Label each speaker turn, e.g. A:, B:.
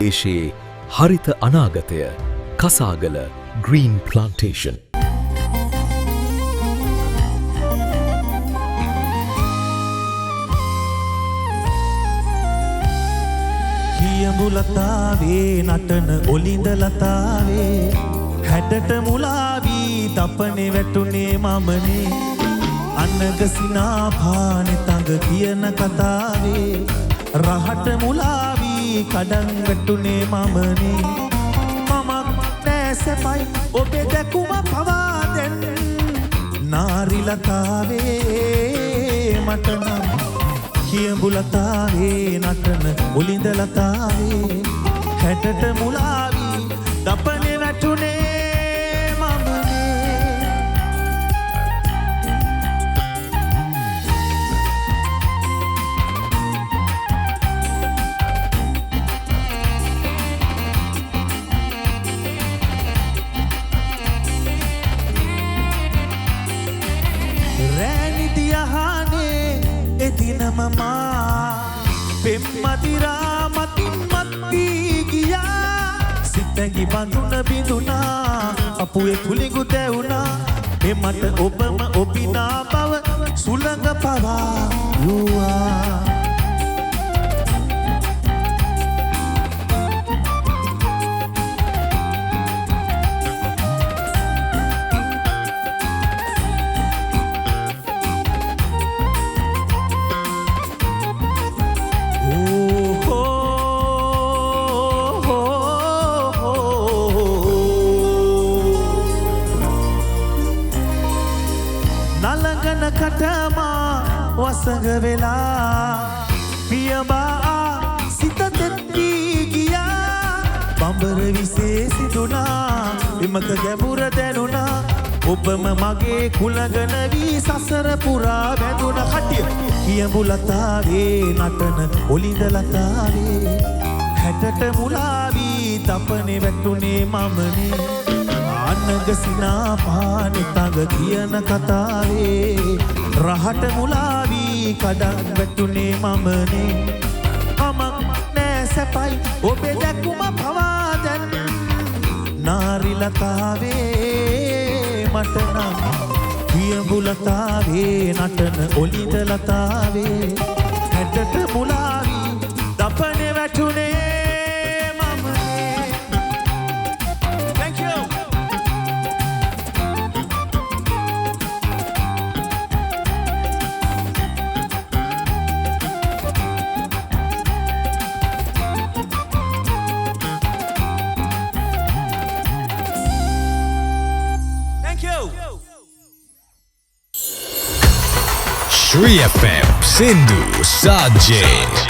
A: ඒෂයේ හරිත අනාගතය කසාගල green plantation.
B: කියඹුලතාවේ නටන ඔලිඳ ලතාවේ හැඩට මුලාවී තපනේ වැටුනේ මමනේ අන්නගසිනා පානෙ තඟ කියන කතාවේ රහට මුලාවී කඩන් වැටුනේ මමනේ මමක් නෑසැපයි ඔබේ දැකුම පවා දැන් නාරි ලතාවේ මට නම් කියඹුලතාවේ නටන ඔලිඳ ලතාවේ හැඩට මුලාවී තපනේ වැටුනේ පෙම්මතිරා මතින් මත්වී ගියා සිතැඟි බඳුන බිඳුනා අපුේ කුලිඟු දැවුනා එමට ඔබම ඔබිනා බව සුළඟ පවා යුවා වසඟ වෙලා පියබා සිත තෙත්වී ගියා බඹර විසේ සිදුනා විමක ගැඹුර දැනුණා ඔබම මගේ කුලගන වී සසර පුරා වැදුන කටිය කියඹුලතාවේ නටන ඔලිඳ ලතාවේ හැටට මුලාවී තපනේ වැටුනේ මමනේ අන්නගසිනා පානෙ තඟ කියන කතාවේ රහට මුලාවී කඩන් වැටුනේ මමනේ මමක් නෑසැපයි ඔබේ දැකුම පවා දැන් නාරි ලතාවේ මට නම් කියඹුලතාවේ නටන ඔලිඳ ලතාවේ හැඩට මුලාවී තපනේ වැටුනේ
C: Shri FM Sindhu Sajay